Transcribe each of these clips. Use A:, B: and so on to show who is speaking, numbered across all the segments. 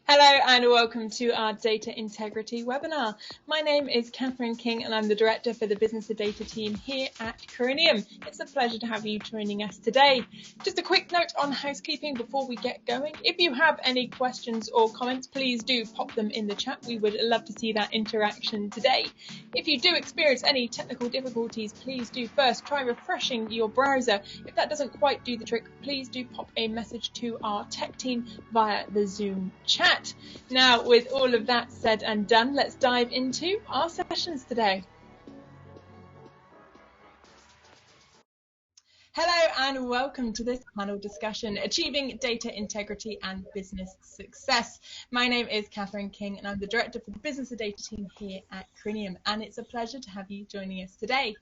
A: Hello and welcome to our Data Integrity webinar. My name is Catherine King and I'm the Director for the Business of Data team here at Corinium. It's a pleasure to have you joining us today. Just a quick note on housekeeping before we get going. If you have any questions or comments, please do pop them in the chat. We would love to see that interaction today. If you do experience any technical difficulties, please do first try refreshing your browser. If that doesn't quite do the trick, please do pop a message to our tech team via the Zoom chat. Now, with all of that said and done, let's dive into our sessions today. Hello and welcome to this panel discussion, Achieving Data Integrity and Business Success. My name is Catherine King and I'm the Director for the Business of Data team here at Corinium, and it's a pleasure to have you joining us today.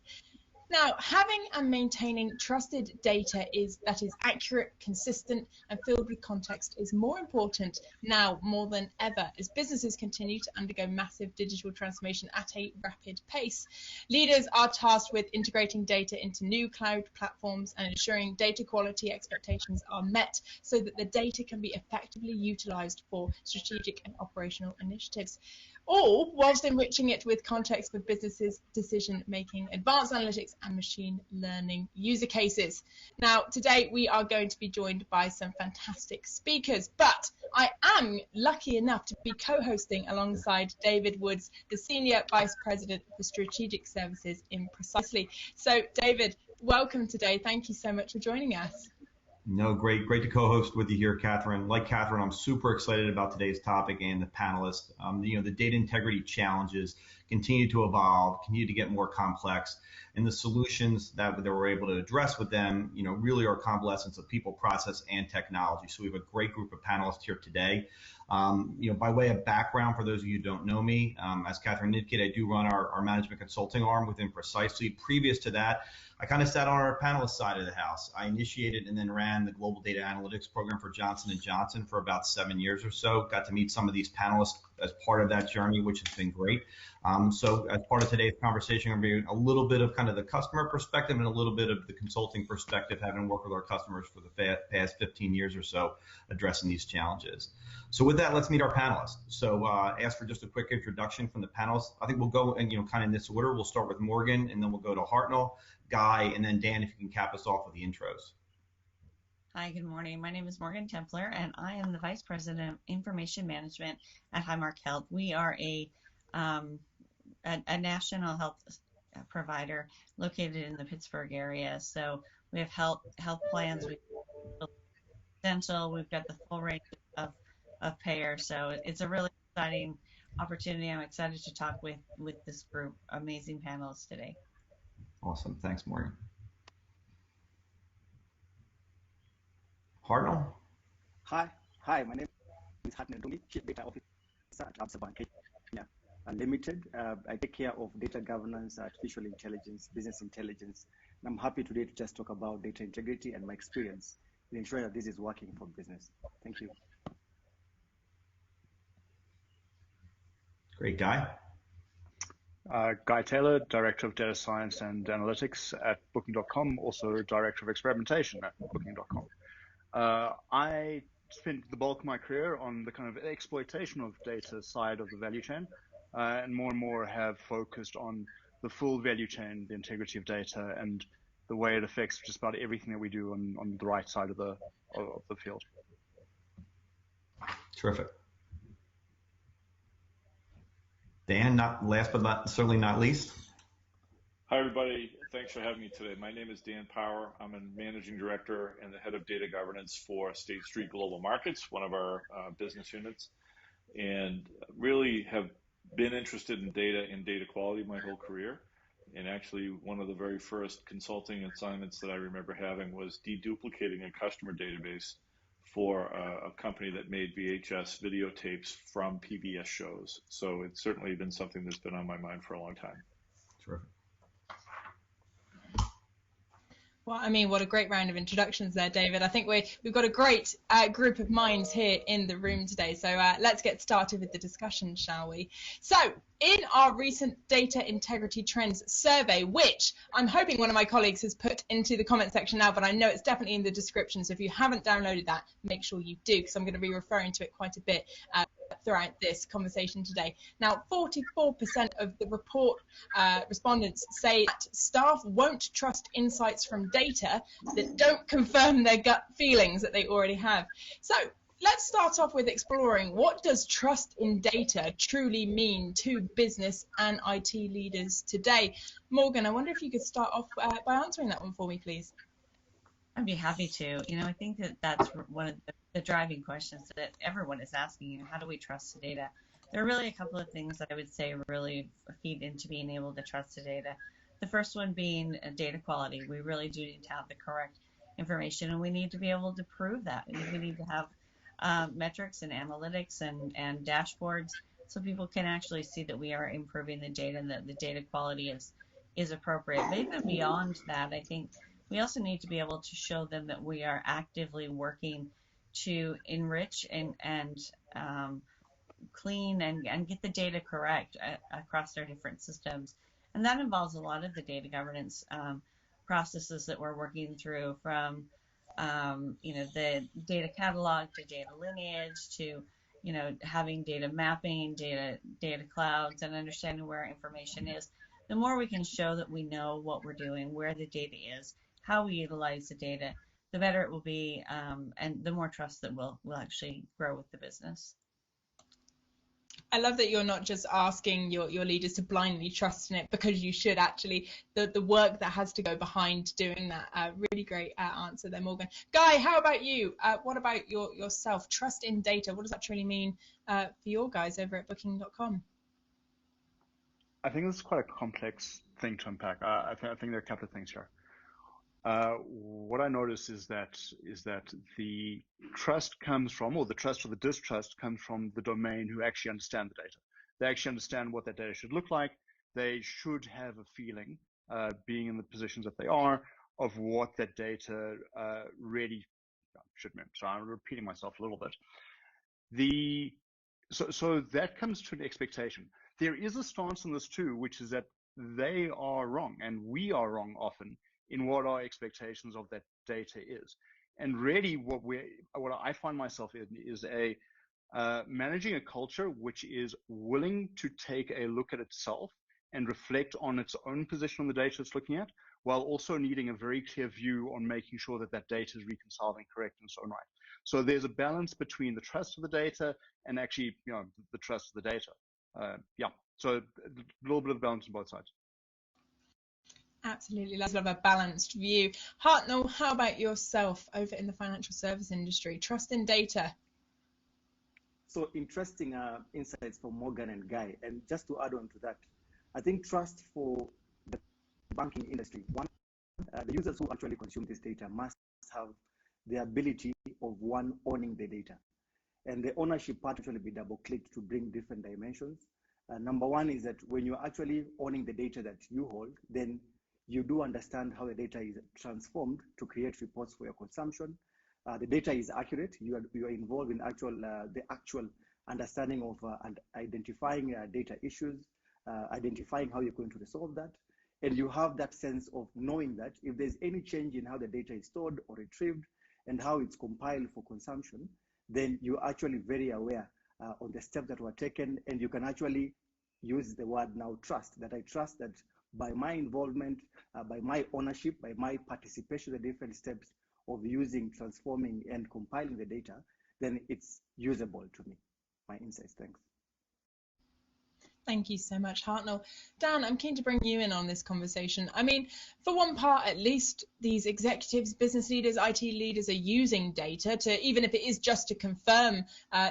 A: Now, having and maintaining trusted data that is accurate, consistent, and filled with context is more important now more than ever as businesses continue to undergo massive digital transformation at a rapid pace. Leaders are tasked with integrating data into new cloud platforms and ensuring data quality expectations are met so that the data can be effectively utilized for strategic and operational initiatives, all whilst enriching it with context for businesses' decision-making, advanced analytics, and machine learning user cases. Now, today we are going to be joined by some fantastic speakers, but I am lucky enough to be co-hosting alongside David Woods, the Senior Vice President for Strategic Services in Precisely. So, David, welcome today. Thank you so much for joining us.
B: No, great to co-host with you here, Catherine. Like Catherine, I'm super excited about today's topic and the panelists. The data integrity challenges continue to evolve, continue to get more complex, and the solutions that we're able to address with them, really are a convalescence of people, process, and technology. So we have a great group of panelists here today. By way of background, for those of you who don't know me, as Catherine indicated, I do run our management consulting arm within Precisely. Previous to that, I kind of sat on our panelist side of the house. I initiated and then ran the global data analytics program for Johnson & Johnson for about 7 years or so. Got to meet some of these panelists as part of that journey, which has been great. So as part of today's conversation, I'm going to be a little bit of kind of the customer perspective and a little bit of the consulting perspective, having worked with our customers for the past 15 years or so, addressing these challenges. So with that, let's meet our panelists. So ask for just a quick introduction from the panelists. I think we'll go and kind of in this order. We'll start with Morgan, and then we'll go to Hartnell, Guy, and then Dan, if you can cap us off with the intros.
C: Hi, good morning. My name is Morgan Templer, and I am the Vice President of Information Management at Highmark Health. We are a national health provider located in the Pittsburgh area. So we have health plans, we've dental, we've got the full range of payers. So it's a really exciting opportunity. I'm excited to talk with this group, amazing panelists today.
B: Awesome. Thanks, Morgan. Hartnell?
D: Hi, my name is Hartnell Dumi, Chief Data Officer at Absaban Kenya Limited. I take care of data governance, artificial intelligence, business intelligence, and I'm happy today to just talk about data integrity and my experience in ensuring that this is working for business. Thank you.
B: Great. Guy?
E: Guy Taylor, Director of Data Science and Analytics at Booking.com, also Director of Experimentation at Booking.com. I spent the bulk of my career on the kind of exploitation of data side of the value chain, and more have focused on the full value chain, the integrity of data, and the way it affects just about everything that we do on the right side of the field.
B: Terrific. Dan, last but certainly not least.
F: Hi, everybody. Thanks for having me today. My name is Dan Power. I'm a Managing Director and the Head of Data Governance for State Street Global Markets, one of our business units, and really have been interested in data and data quality my whole career. And actually, one of the very first consulting assignments that I remember having was deduplicating a customer database for a company that made VHS videotapes from PBS shows. So it's certainly been something that's been on my mind for a long time.
B: Terrific.
A: Well, I mean, what a great round of introductions there, David. I think we've got a great group of minds here in the room today. So let's get started with the discussion, shall we? So in our recent data integrity trends survey, which I'm hoping one of my colleagues has put into the comment section now, but I know it's definitely in the description. So if you haven't downloaded that, make sure you do, because I'm going to be referring to it quite a bit throughout this conversation today. Now, 44% of the report respondents say that staff won't trust insights from data that don't confirm their gut feelings that they already have. So let's start off with exploring, what does trust in data truly mean to business and IT leaders today? Morgan, I wonder if you could start off by answering that one for me, please.
C: I'd be happy to. I think that that's one of the driving questions that everyone is asking. How do we trust the data? There are really a couple of things that I would say really feed into being able to trust the data. The first one being data quality. We really do need to have the correct information, and we need to be able to prove that. We need to have metrics and analytics and dashboards so people can actually see that we are improving the data and that the data quality is appropriate. But even beyond that, I think we also need to be able to show them that we are actively working to enrich and clean and get the data correct across our different systems. And that involves a lot of the data governance processes that we're working through, from the data catalog to data lineage to having data mapping, data clouds, and understanding where our information is. The more we can show that we know what we're doing, where the data is, how we utilize the data, the better it will be, and the more trust that will actually grow with the business.
A: I love that you're not just asking your leaders to blindly trust in it, because you should actually, the work that has to go behind doing that. Really great answer there, Morgan. Guy, how about you? What about yourself? Trust in data, what does that truly mean for your guys over at Booking.com?
E: I think this is quite a complex thing to unpack. I think there are a couple of things here. What I notice is that the trust comes from, or the trust or the distrust comes from the domain who actually understand the data. They actually understand what that data should look like. They should have a feeling, being in the positions that they are, of what that data really should mean. So I'm repeating myself a little bit. So that comes to an expectation. There is a stance on this too, which is that they are wrong and we are wrong often in what our expectations of that data is. And really what I find myself in is managing a culture which is willing to take a look at itself and reflect on its own position on the data it's looking at, while also needing a very clear view on making sure that that data is reconciled and correct in its own right. So there's a balance between the trust of the data and actually, the trust of the data. So a little bit of balance on both sides.
A: Absolutely, let's have a balanced view. Hartnell, how about yourself over in the financial service industry? Trust in data.
D: So interesting insights from Morgan and Guy. And just to add on to that, I think trust for the banking industry. One, the users who actually consume this data must have the ability of owning the data. And the ownership part actually be double-clicked to bring different dimensions. Number one is that when you're actually owning the data that you hold, then you do understand how the data is transformed to create reports for your consumption. The data is accurate. You are involved in the actual understanding of and identifying data issues, identifying how you're going to resolve that. And you have that sense of knowing that if there's any change in how the data is stored or retrieved and how it's compiled for consumption, then you're actually very aware of the steps that were taken, and you can actually use the word now trust, that I trust that by my involvement, by my ownership, by my participation in the different steps of using, transforming, and compiling the data, then it's usable to me. My insights, thanks.
A: Thank you so much, Hartnell. Dan, I'm keen to bring you in on this conversation. I mean, for one part, at least, these executives, business leaders, IT leaders are using data to, even if it is just to confirm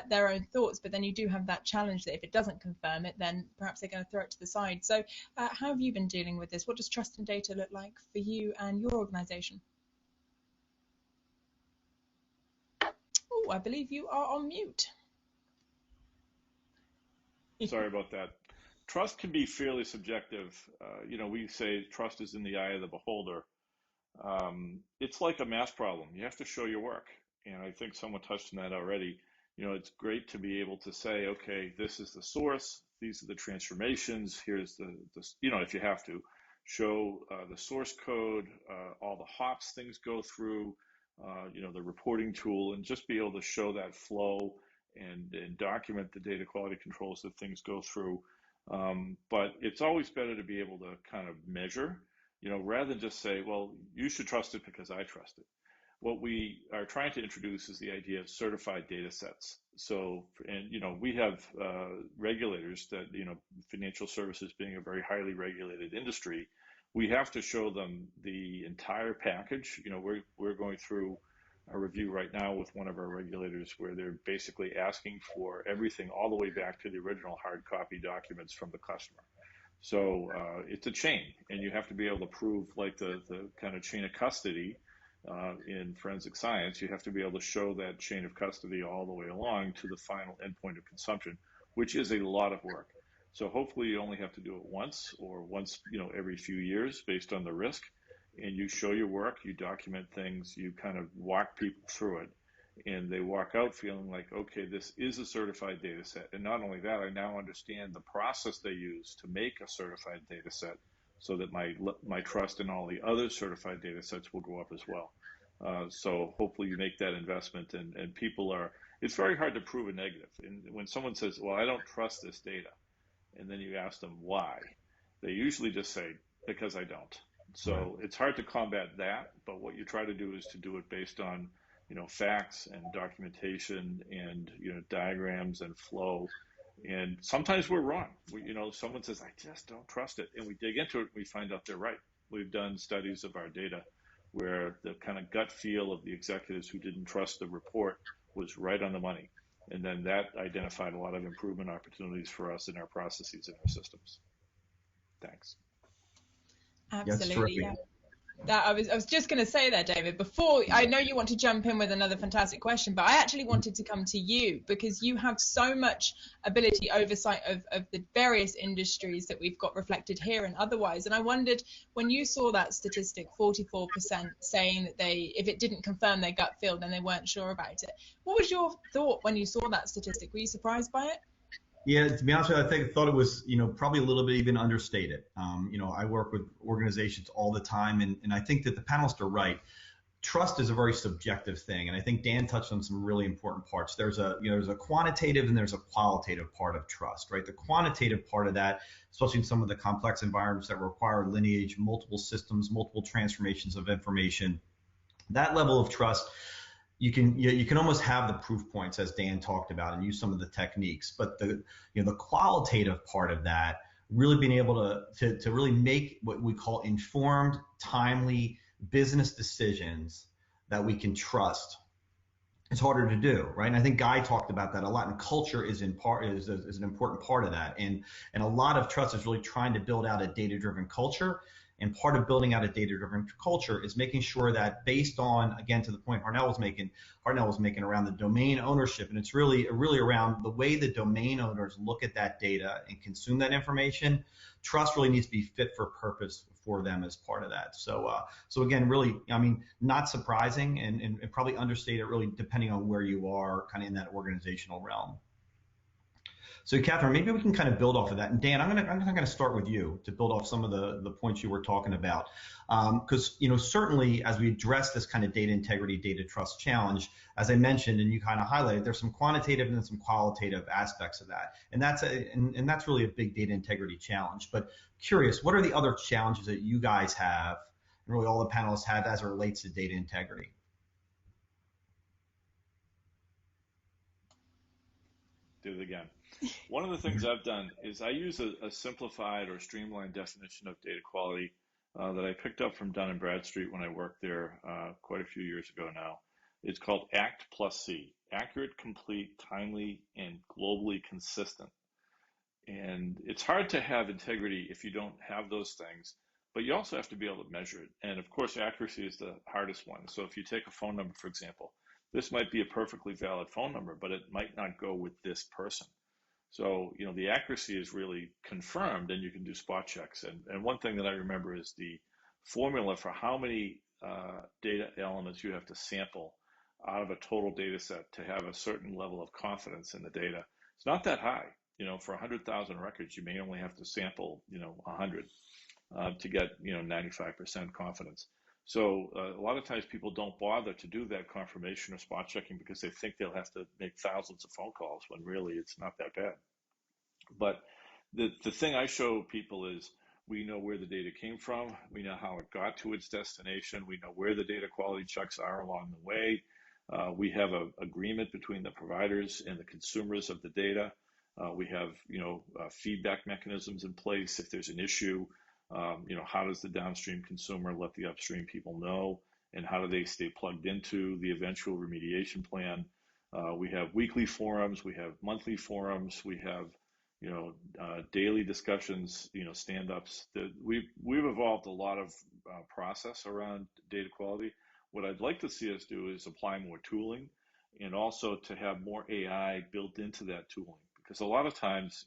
A: their own thoughts, but then you do have that challenge that if it doesn't confirm it, then perhaps they're going to throw it to the side. So how have you been dealing with this? What does trust in data look like for you and your organization? Oh, I believe you are on mute.
F: Sorry about that. Trust can be fairly subjective. We say trust is in the eye of the beholder. It's like a math problem. You have to show your work. And I think someone touched on that already. It's great to be able to say, okay, this is the source. These are the transformations. Here's the if you have to, show the source code, all the hops things go through, the reporting tool, and just be able to show that flow and document the data quality controls that things go through. But it's always better to be able to kind of measure, rather than just say, well, you should trust it because I trust it. What we are trying to introduce is the idea of certified data sets. So, and we have regulators that, financial services being a very highly regulated industry, we have to show them the entire package. We're going through a review right now with one of our regulators where they're basically asking for everything all the way back to the original hard copy documents from the customer. So it's a chain, and you have to be able to prove, like the kind of chain of custody in forensic science. You have to be able to show that chain of custody all the way along to the final endpoint of consumption, which is a lot of work. So hopefully you only have to do it once, or once every few years based on the risk, and you show your work, you document things, you kind of walk people through it, and they walk out feeling like, okay, this is a certified data set. And not only that, I now understand the process they use to make a certified data set, so that my trust in all the other certified data sets will go up as well. So hopefully you make that investment, and people are, it's very hard to prove a negative. And when someone says, well, I don't trust this data, and then you ask them why, they usually just say, because I don't. So it's hard to combat that, but what you try to do is to do it based on, facts and documentation and, diagrams and flow. And sometimes we're wrong. Someone says, I just don't trust it. And we dig into it, and we find out they're right. We've done studies of our data where the kind of gut feel of the executives who didn't trust the report was right on the money. And then that identified a lot of improvement opportunities for us in our processes and our systems. Thanks.
A: Absolutely. Yeah. That I was just going to say there, David, before, I know you want to jump in with another fantastic question, but I actually wanted to come to you because you have so much ability oversight of the various industries that we've got reflected here and otherwise. And I wondered, when you saw that statistic, 44% saying that if it didn't confirm their gut feel, then they weren't sure about it. What was your thought when you saw that statistic? Were you surprised by it?
B: Yeah, to be honest with you, I thought it was, probably a little bit even understated. I work with organizations all the time, and I think that the panelists are right. Trust is a very subjective thing, and I think Dan touched on some really important parts. There's a quantitative and there's a qualitative part of trust, right? The quantitative part of that, especially in some of the complex environments that require lineage, multiple systems, multiple transformations of information, that level of trust, you can almost have the proof points, as Dan talked about, and use some of the techniques. But the qualitative part of that, really being able to really make what we call informed, timely business decisions that we can trust, it's harder to do, right? And I think Guy talked about that a lot. And culture is an important part of that. And a lot of trust is really trying to build out a data-driven culture. And part of building out a data-driven culture is making sure that, based on, again, to the point Harnell was making around the domain ownership, and it's really around the way the domain owners look at that data and consume that information. Trust really needs to be fit for purpose for them as part of that. So again, really, not surprising, and probably understated, really, depending on where you are kind of in that organizational realm. So Catherine, maybe we can kind of build off of that. And Dan, I'm gonna start with you to build off some of the points you were talking about, because certainly as we address this kind of data integrity, data trust challenge, as I mentioned and you kind of highlighted, there's some quantitative and some qualitative aspects of that, and that's really a big data integrity challenge. But curious, what are the other challenges that you guys have, and really all the panelists have, as it relates to data integrity?
F: Do it again. One of the things I've done is I use a simplified or streamlined definition of data quality that I picked up from Dun & Bradstreet when I worked there quite a few years ago now. It's called ACT plus C: accurate, complete, timely, and globally consistent. And it's hard to have integrity if you don't have those things, but you also have to be able to measure it. And of course, accuracy is the hardest one. So if you take a phone number, for example, this might be a perfectly valid phone number, but it might not go with this person. So, the accuracy is really confirmed, and you can do spot checks. And one thing that I remember is the formula for how many data elements you have to sample out of a total data set to have a certain level of confidence in the data. It's not that high. For 100,000 records, you may only have to sample, 100 to get, 95% confidence. So a lot of times people don't bother to do that confirmation or spot checking because they think they'll have to make thousands of phone calls when really it's not that bad. But the thing I show people is we know where the data came from, we know how it got to its destination, we know where the data quality checks are along the way. We have an agreement between the providers and the consumers of the data. We have, feedback mechanisms in place if there's an issue. How does the downstream consumer let the upstream people know, and how do they stay plugged into the eventual remediation plan? We have weekly forums, we have monthly forums, we have daily discussions, stand-ups. We've evolved a lot of process around data quality. What I'd like to see us do is apply more tooling, and also to have more AI built into that tooling, because a lot of times,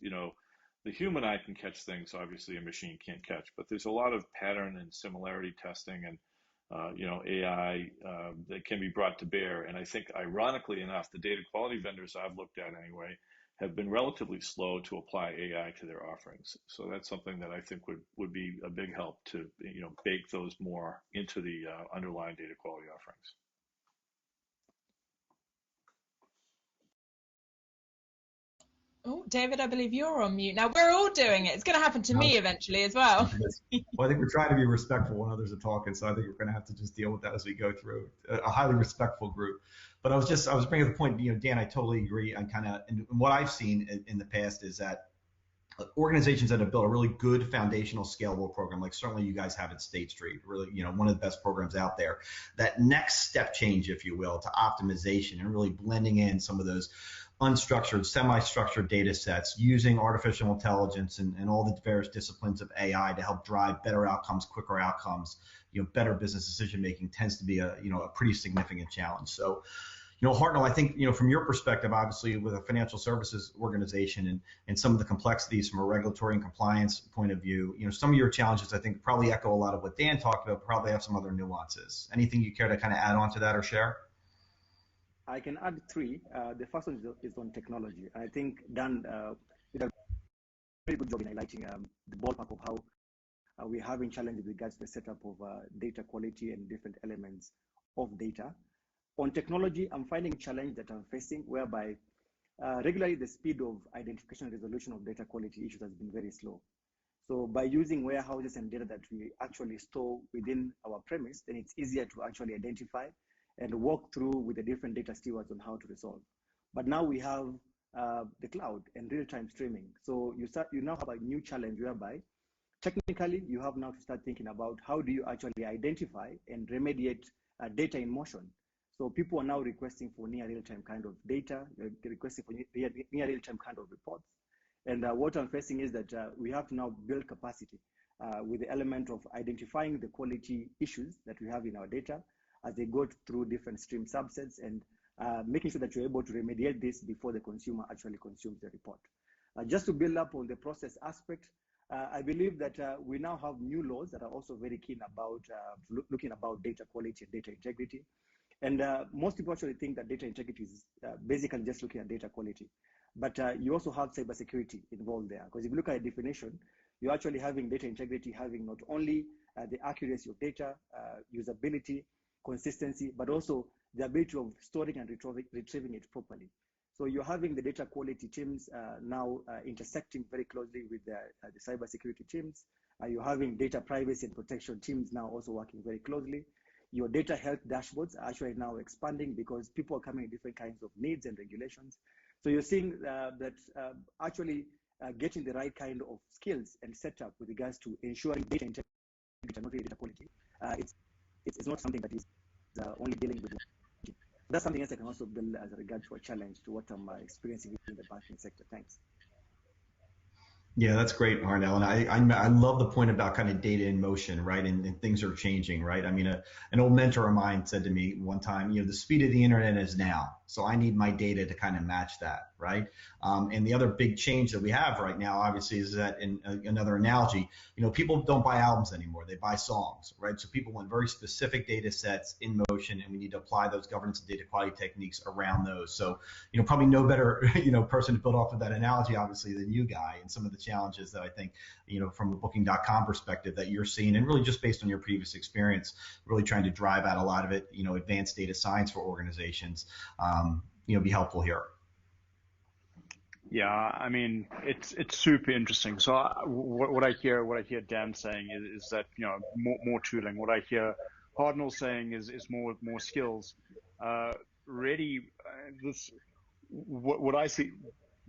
F: the human eye can catch things, obviously a machine can't catch, but there's a lot of pattern and similarity testing and AI that can be brought to bear. And I think, ironically enough, the data quality vendors I've looked at anyway have been relatively slow to apply AI to their offerings. So that's something that I think would be a big help to bake those more into the underlying data quality offerings.
A: Oh, David, I believe you're on mute. Now, we're all doing it. It's going to happen to me eventually as well.
B: Well, I think we're trying to be respectful when others are talking, so I think we're going to have to just deal with that as we go through. A highly respectful group. But I was bringing up the point, Dan, I totally agree. And what I've seen in the past is that organizations that have built a really good foundational scalable program, like certainly you guys have at State Street, really, one of the best programs out there, that next step change, if you will, to optimization and really blending in some of those unstructured, semi-structured data sets, using artificial intelligence and all the various disciplines of AI to help drive better outcomes, quicker outcomes, better business decision making tends to be a pretty significant challenge. So, Hartnell, I think, from your perspective, obviously with a financial services organization and some of the complexities from a regulatory and compliance point of view, some of your challenges, I think, probably echo a lot of what Dan talked about, probably have some other nuances. Anything you care to kind of add on to that or share?
D: I can add three. The first one is on technology. I think Dan did a very good job in highlighting the ballpark of how we're having challenges with regards to the setup of data quality and different elements of data. On technology, I'm finding a challenge that I'm facing whereby regularly the speed of identification and resolution of data quality issues has been very slow. So by using warehouses and data that we actually store within our premise, then it's easier to actually identify and walk through with the different data stewards on how to resolve. But now we have the cloud and real-time streaming. So you now have a new challenge whereby technically you have now to start thinking about how do you actually identify and remediate data in motion. So people are now requesting for near real-time kind of data, requesting for near real-time kind of reports. And what I'm facing is that we have to now build capacity with the element of identifying the quality issues that we have in our data as they go through different stream subsets and making sure that you're able to remediate this before the consumer actually consumes the report. Just to build up on the process aspect, I believe that we now have new laws that are also very keen about looking about data quality and data integrity. And most people actually think that data integrity is basically just looking at data quality. But you also have cybersecurity involved there. Because if you look at the definition, you're actually having data integrity, having not only the accuracy of data, usability, consistency, but also the ability of storing and retrieving it properly. So you're having the data quality teams now intersecting very closely with the cybersecurity teams. You're having data privacy and protection teams now also working very closely. Your data health dashboards are actually now expanding because people are coming in different kinds of needs and regulations. So you're seeing that actually getting the right kind of skills and setup with regards to ensuring data integrity and not really data quality. It's not something that is only dealing with. That's something else I can also build as a regard to a challenge to what I'm experiencing in the banking sector. Thanks.
B: Yeah, that's great, Hartnell. And I love the point about kind of data in motion, right? And things are changing, right? I mean, an old mentor of mine said to me one time, the speed of the internet is now, So I need my data to kind of match that, right? And the other big change that we have right now, obviously, is that in another analogy, people don't buy albums anymore; they buy songs, right? So people want very specific data sets in motion, and we need to apply those governance and data quality techniques around those. So, probably no better, person to build off of that analogy, obviously, than you, Guy, and some of the challenges that I think, from a Booking.com perspective that you're seeing, and really just based on your previous experience, really trying to drive out a lot of it, advanced data science for organizations, be helpful here.
E: Yeah, I mean, it's super interesting. So what I hear Dan saying is that more tooling. What I hear Hardnell saying is more skills. Really, what I see,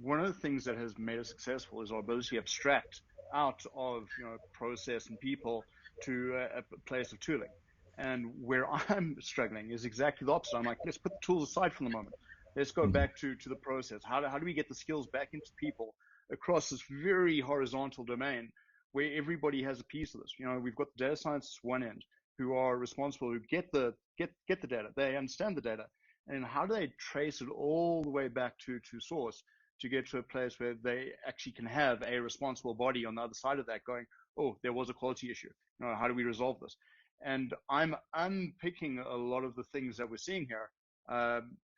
E: one of the things that has made us successful is our ability to abstract out of process and people to a place of tooling. And where I'm struggling is exactly the opposite. I'm like, let's put the tools aside for the moment. Let's go back to the process. How do we get the skills back into people across this very horizontal domain where everybody has a piece of this? We've got the data scientists one end who are responsible, who get the data, they understand the data, and how do they trace it all the way back to source to get to a place where they actually can have a responsible body on the other side of that going, oh, there was a quality issue. How do we resolve this? And I'm unpicking a lot of the things that we're seeing here,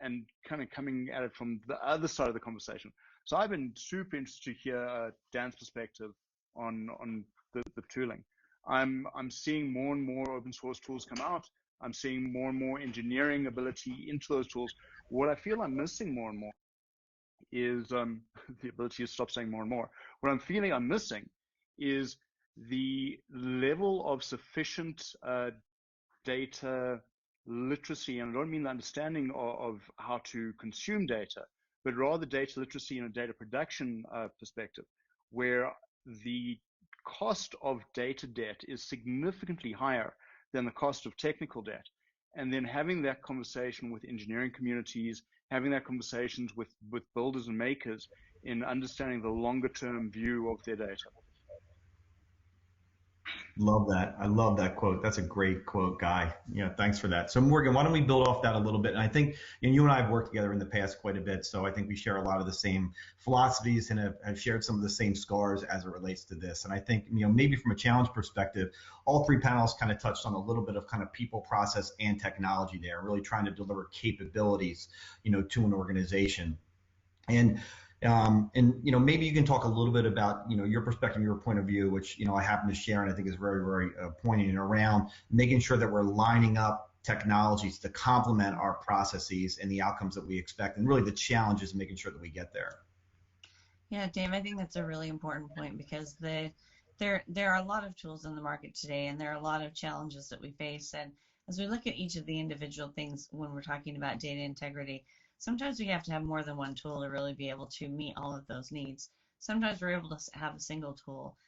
E: and kind of coming at it from the other side of the conversation. So I've been super interested to hear Dan's perspective on the tooling. I'm seeing more and more open source tools come out. I'm seeing more and more engineering ability into those tools. What I feel I'm missing more and more is the ability to stop saying more and more. What I'm feeling I'm missing is the level of sufficient data literacy, and I don't mean the understanding of how to consume data, but rather data literacy in a data production perspective, where the cost of data debt is significantly higher than the cost of technical debt. And then having that conversation with engineering communities, having that conversations with builders and makers in understanding the longer term view of their data.
B: Love that. I love that quote. That's a great quote, Guy. Thanks for that. So Morgan, why don't we build off that a little bit? And I think you and I have worked together in the past quite a bit. So I think we share a lot of the same philosophies and have shared some of the same scars as it relates to this. And I think, maybe from a challenge perspective, all three panelists kind of touched on a little bit of kind of people, process, and technology there, really trying to deliver capabilities, to an organization. And maybe you can talk a little bit about, your perspective, your point of view, which, I happen to share and I think is very, very poignant around making sure that we're lining up technologies to complement our processes and the outcomes that we expect, and really the challenges in making sure that we get there.
C: Yeah, Dave, I think that's a really important point, because there are a lot of tools in the market today, and there are a lot of challenges that we face. And as we look at each of the individual things when we're talking about data integrity, sometimes we have to have more than one tool to really be able to meet all of those needs. Sometimes we're able to have a single tool.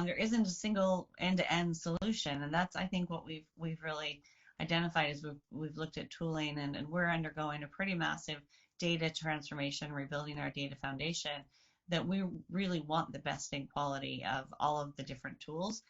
C: There isn't a single end-to-end solution, and that's, I think, what we've really identified as we've looked at tooling, and we're undergoing a pretty massive data transformation, rebuilding our data foundation, that we really want the best in quality of all of the different tools.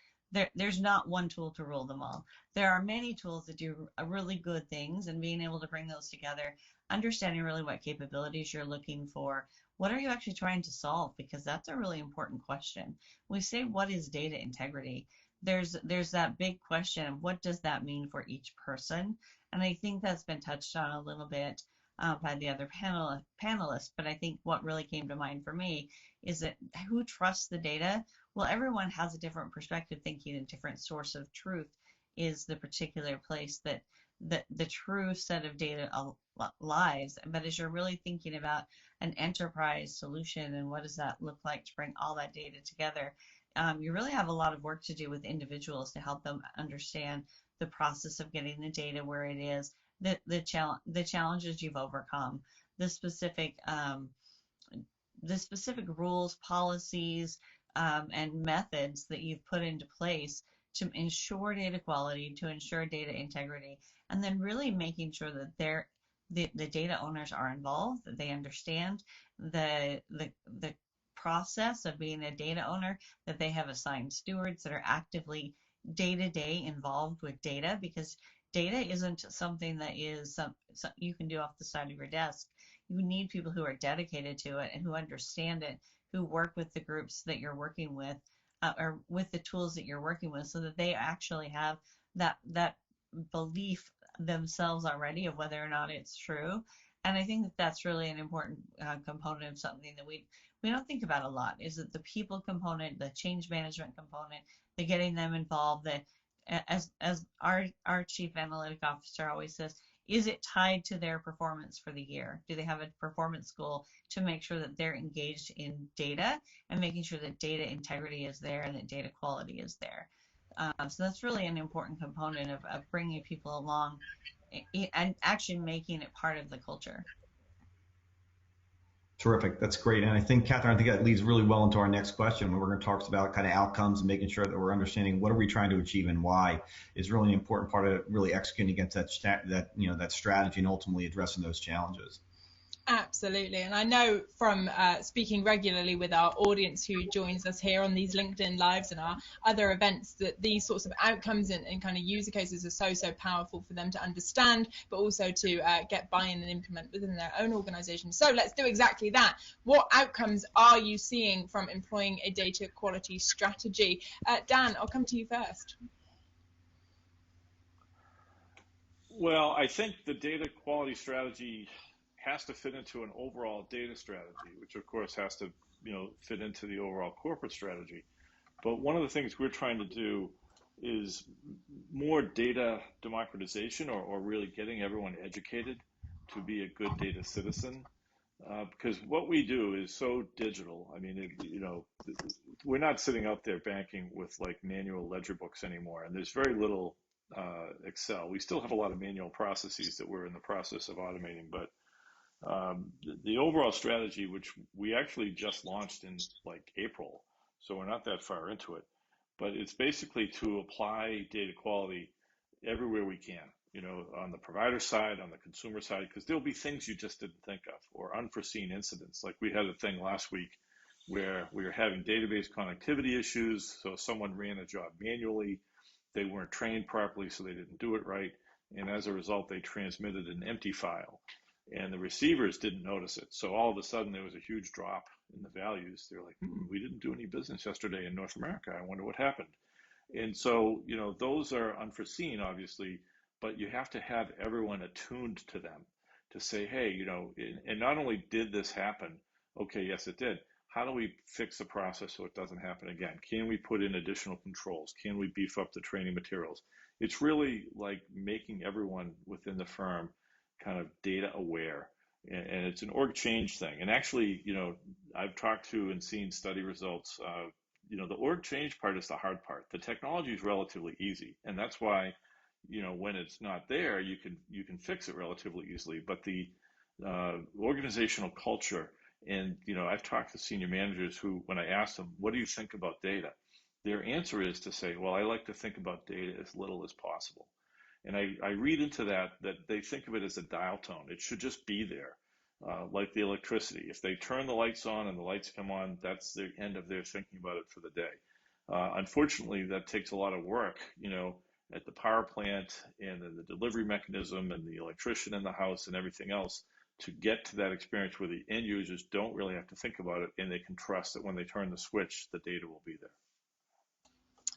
C: There's not one tool to rule them all. There are many tools that do really good things, and being able to bring those together, understanding really what capabilities you're looking for, what are you actually trying to solve, because that's a really important question. We say, what is data integrity? There's that big question of what does that mean for each person, and I think that's been touched on a little bit by the other panelists, but I think what really came to mind for me is that who trusts the data? Well, everyone has a different perspective, thinking a different source of truth is the particular place that the true set of data lies. But as you're really thinking about an enterprise solution and what does that look like to bring all that data together, you really have a lot of work to do with individuals to help them understand the process of getting the data where it is, the challenges you've overcome, the specific rules, policies, and methods that you've put into place to ensure data quality, to ensure data integrity, and then really making sure that the data owners are involved, that they understand the process of being a data owner, that they have assigned stewards that are actively day-to-day involved with data, because data isn't something that is you can do off the side of your desk. You need people who are dedicated to it and who understand it, who work with the groups that you're working with, or with the tools that you're working with, so that they actually have that belief themselves already of whether or not it's true. And I think that that's really an important component of something that we don't think about a lot, is that the people component, the change management component, the getting them involved, that as our chief analytic officer always says, is it tied to their performance for the year? Do they have a performance goal to make sure that they're engaged in data and making sure that data integrity is there and that data quality is there? So that's really an important component of bringing people along and actually making it part of the culture.
B: Terrific. That's great. And I think, Catherine, I think that leads really well into our next question. We're going to talk about kind of outcomes and making sure that we're understanding what are we trying to achieve and why is really an important part of really executing against that strategy and ultimately addressing those challenges.
A: Absolutely. And I know from speaking regularly with our audience who joins us here on these LinkedIn Lives and our other events, that these sorts of outcomes and kind of user cases are so powerful for them to understand, but also to get buy-in and implement within their own organization. So let's do exactly that. What outcomes are you seeing from employing a data quality strategy? Dan, I'll come to you first.
F: Well, I think the data quality strategy has to fit into an overall data strategy, which of course has to, fit into the overall corporate strategy. But one of the things we're trying to do is more data democratization, or really getting everyone educated to be a good data citizen. Because what we do is so digital. I mean, we're not sitting out there banking with like manual ledger books anymore, and there's very little Excel. We still have a lot of manual processes that we're in the process of automating, but the overall strategy, which we actually just launched in like April, so we're not that far into it, but it's basically to apply data quality everywhere we can, on the provider side, on the consumer side, because there'll be things you just didn't think of, or unforeseen incidents. Like we had a thing last week where we were having database connectivity issues, so someone ran a job manually, they weren't trained properly, so they didn't do it right, and as a result, they transmitted an empty file. And the receivers didn't notice it. So all of a sudden there was a huge drop in the values. They're like, we didn't do any business yesterday in North America. I wonder what happened. And so, those are unforeseen, obviously, but you have to have everyone attuned to them to say, hey, and not only did this happen, okay, yes, it did. How do we fix the process so it doesn't happen again? Can we put in additional controls? Can we beef up the training materials? It's really like making everyone within the firm kind of data aware, and it's an org change thing. And actually, I've talked to and seen study results. The org change part is the hard part. The technology is relatively easy, and that's why, when it's not there, you can fix it relatively easily. But the organizational culture, and I've talked to senior managers who, when I ask them, what do you think about data? Their answer is to say, well, I like to think about data as little as possible. And I read into that they think of it as a dial tone. It should just be there, like the electricity. If they turn the lights on and the lights come on, that's the end of their thinking about it for the day. Unfortunately, that takes a lot of work, at the power plant and the delivery mechanism and the electrician in the house and everything else to get to that experience where the end users don't really have to think about it, and they can trust that when they turn the switch, the data will be there.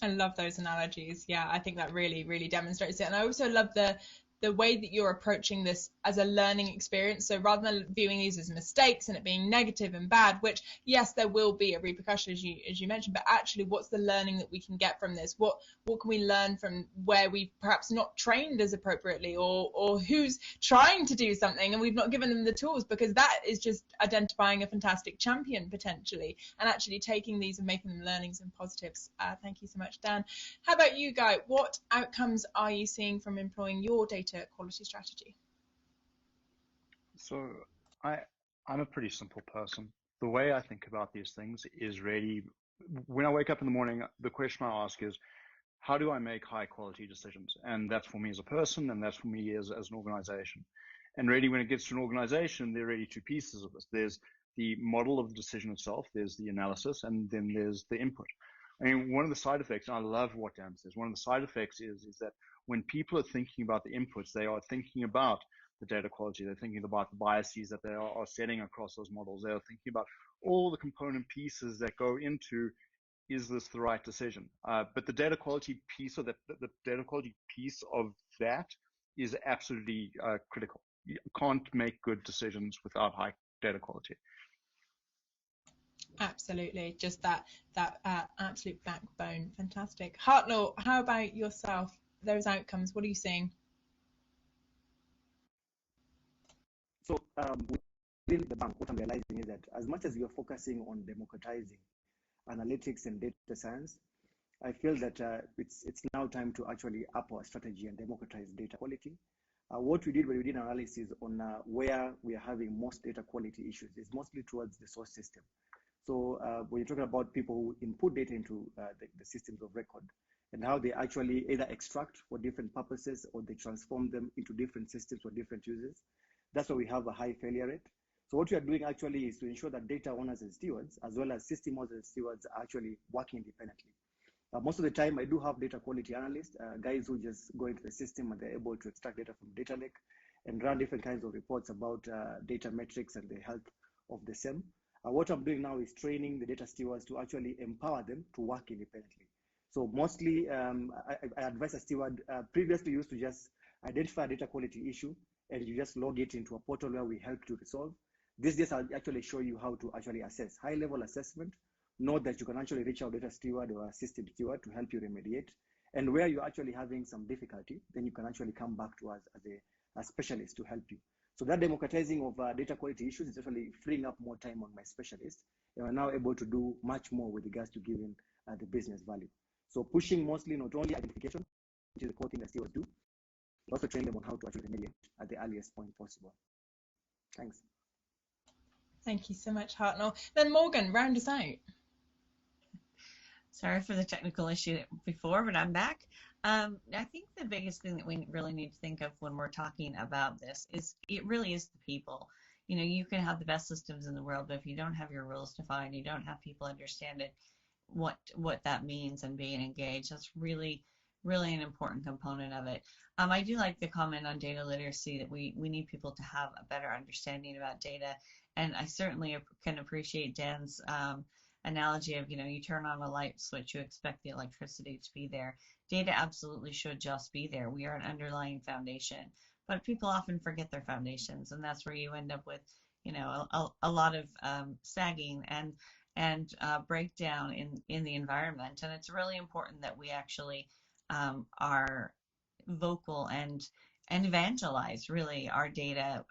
A: I love those analogies. Yeah, I think that really demonstrates it. And I also love the way that you're approaching this as a learning experience. So rather than viewing these as mistakes and it being negative and bad, which yes, there will be a repercussion as you mentioned, but actually what's the learning that we can get from this? What can we learn from where we've perhaps not trained as appropriately, or who's trying to do something and we've not given them the tools? Because that is just identifying a fantastic champion potentially, and actually taking these and making them learnings and positives. Thank you so much, Dan. How about you, Guy? What outcomes are you seeing from employing your data quality strategy?
E: So I'm a pretty simple person. The way I think about these things is really, when I wake up in the morning, the question I ask is, how do I make high quality decisions? And that's for me as a person, and that's for me as an organization. And really, when it gets to an organization, there are really two pieces of this. There's the model of the decision itself, there's the analysis, and then there's the input. I mean, one of the side effects, and I love what Dan says, one of the side effects is that when people are thinking about the inputs, they are thinking about the data quality, they're thinking about the biases that they are setting across those models, they are thinking about all the component pieces that go into, is this the right decision? But the data quality piece of the data quality piece of that is absolutely critical. You can't make good decisions without high data quality.
A: Absolutely, just that absolute backbone. Fantastic. Hartnell, how about yourself? Those outcomes, what are you seeing?
D: So within the bank, what I'm realizing is that as much as we are focusing on democratizing analytics and data science, I feel that it's now time to actually up our strategy and democratize data quality. What we did when we did analysis on where we are having most data quality issues is mostly towards the source system. So when you're talking about people who input data into the systems of record and how they actually either extract for different purposes or they transform them into different systems for different users, that's why we have a high failure rate. So what we are doing actually is to ensure that data owners and stewards, as well as system owners and stewards, are actually working independently. Most of the time, I do have data quality analysts, guys who just go into the system and they're able to extract data from data lake and run different kinds of reports about data metrics and the health of the same. What I'm doing now is training the data stewards to actually empower them to work independently. So mostly, I advise a steward, previously used to just identify a data quality issue and you just log it into a portal where we help to resolve. This just actually show you how to actually assess, high-level assessment. Know that you can actually reach out data steward or a system steward to help you remediate. And where you're actually having some difficulty, then you can actually come back to us as a specialist to help you. So that democratizing of data quality issues is actually freeing up more time on my specialists. And we're now able to do much more with regards to giving the business value. So pushing mostly not only identification, which is the core thing that stewards do, but also train them on how to actually remediate at the earliest point possible. Thanks.
A: Thank you so much, Hartnell. Then Morgan, round us out.
C: Sorry for the technical issue before, but I'm back. I think the biggest thing that we really need to think of when we're talking about this is it really is the people. You know, you can have the best systems in the world, but if you don't have your rules defined, you don't have people understand it, what that means and being engaged, that's really an important component of it. I do like the comment on data literacy that we need people to have a better understanding about data, and I certainly can appreciate Dan's analogy of, you know, you turn on a light switch, you expect the electricity to be there. Data absolutely should just be there. We are an underlying foundation, but people often forget their foundations, and that's where you end up with, you know, a lot of sagging and breakdown in the environment. And it's really important that we actually are vocal and evangelize really our data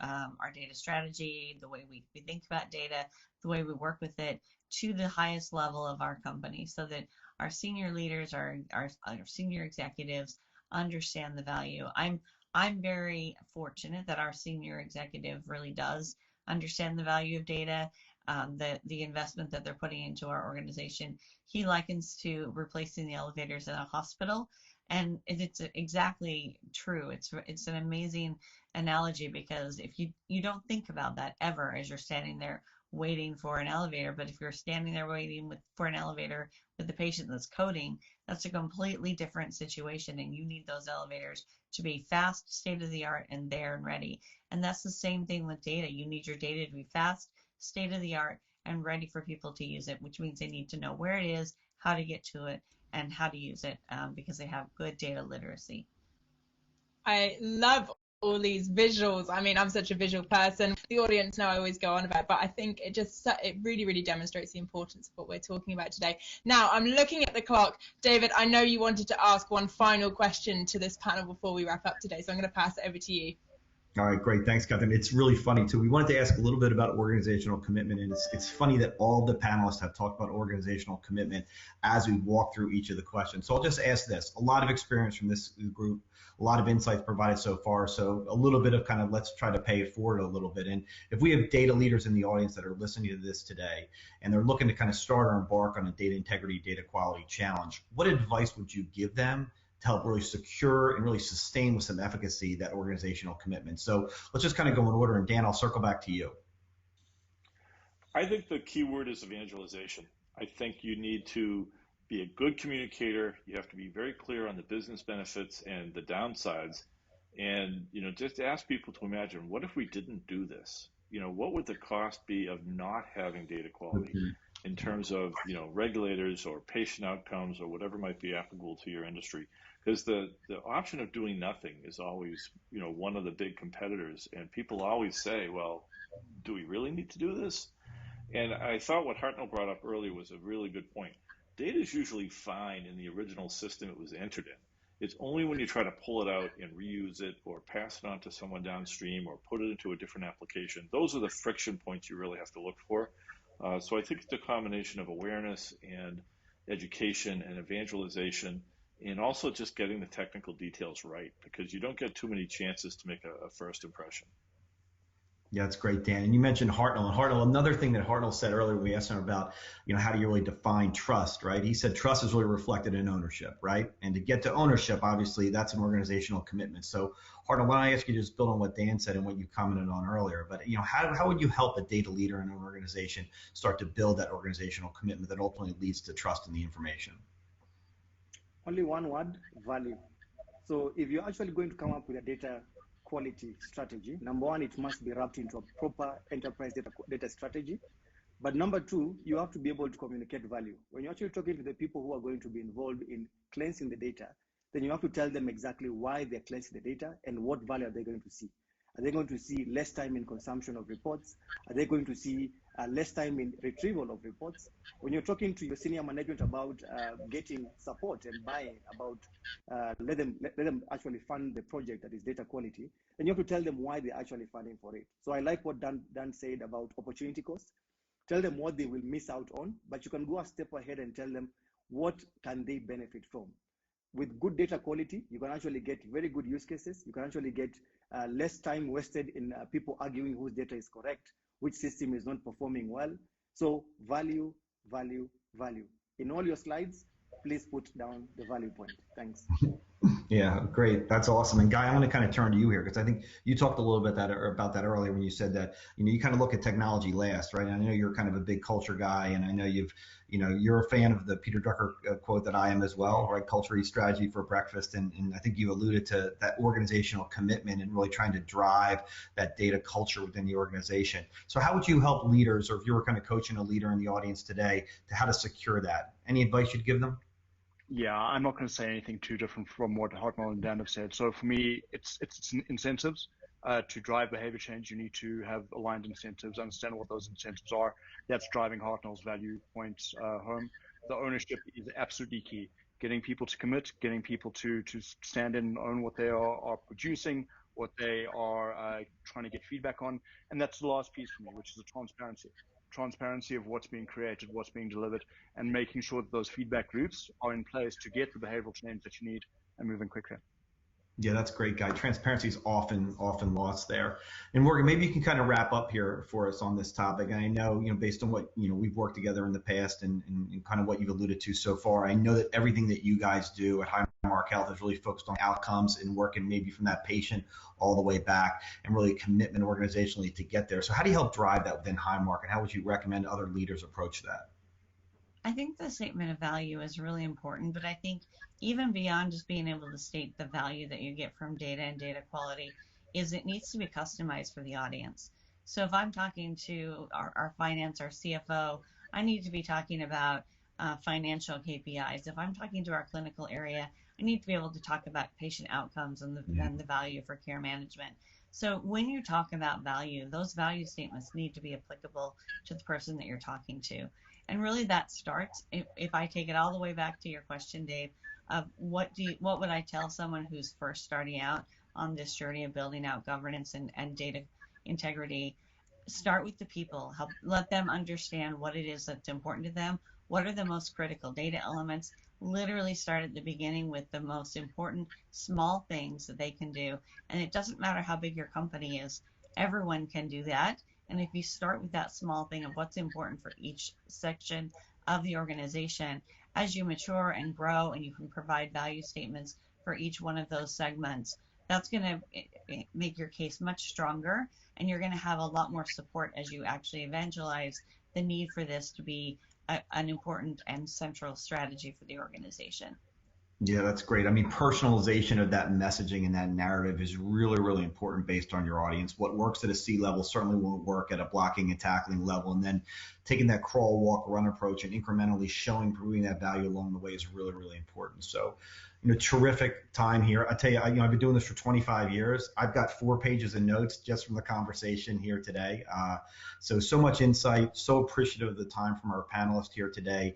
C: strategy, the way we think about data, the way we work with it to the highest level of our company, so that our senior leaders, our senior executives understand the value. I'm very fortunate that our senior executive really does understand the value of data, the investment that they're putting into our organization. He likens to replacing the elevators in a hospital. And it's exactly true. It's an amazing analogy, because if you don't think about that ever as you're standing there waiting for an elevator, but if you're standing there waiting for an elevator with the patient that's coding, that's a completely different situation, and you need those elevators to be fast, state-of-the-art, and there and ready. And that's the same thing with data. You need your data to be fast, state-of-the-art, and ready for people to use it, which means they need to know where it is, how to get to it, and how to use it, because they have good data literacy.
A: I love all these visuals. I mean, I'm such a visual person. The audience know I always go on about, but I think it really demonstrates the importance of what we're talking about today. Now, I'm looking at the clock. David, I know you wanted to ask one final question to this panel before we wrap up today, so I'm going to pass it over to you.
B: All right, great. Thanks, Catherine. It's really funny, too. We wanted to ask a little bit about organizational commitment, and it's funny that all the panelists have talked about organizational commitment as we walk through each of the questions. So I'll just ask this. A lot of experience from this group, a lot of insights provided so far, so a little bit of kind of let's try to pay it forward a little bit. And if we have data leaders in the audience that are listening to this today, and they're looking to kind of start or embark on a data integrity, data quality challenge, what advice would you give them to help really secure and really sustain with some efficacy that organizational commitment? So let's just kind of go in order, and Dan, I'll circle back to you.
F: I think the key word is evangelization. I think you need to be a good communicator. You have to be very clear on the business benefits and the downsides. And, just ask people to imagine, what if we didn't do this? What would the cost be of not having data quality in terms of, regulators or patient outcomes or whatever might be applicable to your industry? Because the option of doing nothing is always, one of the big competitors. And people always say, well, do we really need to do this? And I thought what Hartnell brought up earlier was a really good point. Data is usually fine in the original system it was entered in. It's only when you try to pull it out and reuse it or pass it on to someone downstream or put it into a different application. Those are the friction points you really have to look for. So I think it's a combination of awareness and education and evangelization, and also just getting the technical details right, because you don't get too many chances to make a first impression.
B: Yeah, that's great, Dan. And you mentioned Hartnell. And Hartnell, another thing that Hartnell said earlier, we asked him about, how do you really define trust, right? He said trust is really reflected in ownership, right? And to get to ownership, obviously, that's an organizational commitment. So, Hartnell, why don't I ask you to just build on what Dan said and what you commented on earlier? But, how would you help a data leader in an organization start to build that organizational commitment that ultimately leads to trust in the information?
D: Only one word: value. So if you're actually going to come up with a data quality strategy, number one, it must be wrapped into a proper enterprise data strategy. But number two, you have to be able to communicate value. When you're actually talking to the people who are going to be involved in cleansing the data, then you have to tell them exactly why they're cleansing the data and what value are they going to see. Are they going to see less time in consumption of reports? Are they going to see less time in retrieval of reports? When you're talking to your senior management about getting support and buying about let them actually fund the project that is data quality, then you have to tell them why they're actually funding for it. So I like what Dan said about opportunity cost. Tell them what they will miss out on, but you can go a step ahead and tell them what can they benefit from. With good data quality, you can actually get very good use cases. You can actually get less time wasted in people arguing whose data is correct, which system is not performing well. So value, value, value. In all your slides, please put down the value point. Thanks.
B: Yeah, great. That's awesome. And Guy, I'm going to kind of turn to you here because I think you talked a little bit about that earlier when you said that, you kind of look at technology last, right? And I know you're kind of a big culture guy, and I know you're a fan of the Peter Drucker quote that I am as well, right? Culture eats strategy for breakfast. And I think you alluded to that organizational commitment and really trying to drive that data culture within the organization. So how would you help leaders, or if you were kind of coaching a leader in the audience today, to how to secure that? Any advice you'd give them?
E: Yeah, I'm not going to say anything too different from what Hartnell and Dan have said. So for me, it's incentives. To drive behavior change, you need to have aligned incentives, understand what those incentives are. That's driving Hartnell's value points home. The ownership is absolutely key. Getting people to commit, getting people to stand in and own what they are producing, what they are trying to get feedback on. And that's the last piece for me, which is the transparency of what's being created, what's being delivered, and making sure that those feedback loops are in place to get the behavioral change that you need and moving quickly.
B: Yeah, that's great, Guy. Transparency is often lost there. And Morgan, maybe you can kind of wrap up here for us on this topic. And I know, based on what, we've worked together in the past and kind of what you've alluded to so far, I know that everything that you guys do at Highmark Health is really focused on outcomes and working maybe from that patient all the way back, and really a commitment organizationally to get there. So how do you help drive that within Highmark, and how would you recommend other leaders approach that?
C: I think the statement of value is really important, but I think even beyond just being able to state the value that you get from data and data quality is it needs to be customized for the audience. So if I'm talking to our finance, our CFO, I need to be talking about financial KPIs. If I'm talking to our clinical area, I need to be able to talk about patient outcomes and the value for care management. So when you talk about value, those value statements need to be applicable to the person that you're talking to. And really that starts, if I take it all the way back to your question, Dave, of what would I tell someone who's first starting out on this journey of building out governance and data integrity? Start with the people, let them understand what it is that's important to them. What are the most critical data elements? Literally start at the beginning with the most important small things that they can do. And it doesn't matter how big your company is, everyone can do that. And if you start with that small thing of what's important for each section of the organization, as you mature and grow and you can provide value statements for each one of those segments, that's going to make your case much stronger, and you're going to have a lot more support as you actually evangelize the need for this to be an important and central strategy for the organization.
B: Yeah, that's great. I mean, personalization of that messaging and that narrative is really, really important based on your audience. What works at a C level certainly won't work at a blocking and tackling level. And then taking that crawl, walk, run approach and incrementally proving that value along the way is really, really important. So, terrific time here. I tell you, I've been doing this for 25 years. I've got 4 pages of notes just from the conversation here today. So much insight, so appreciative of the time from our panelists here today.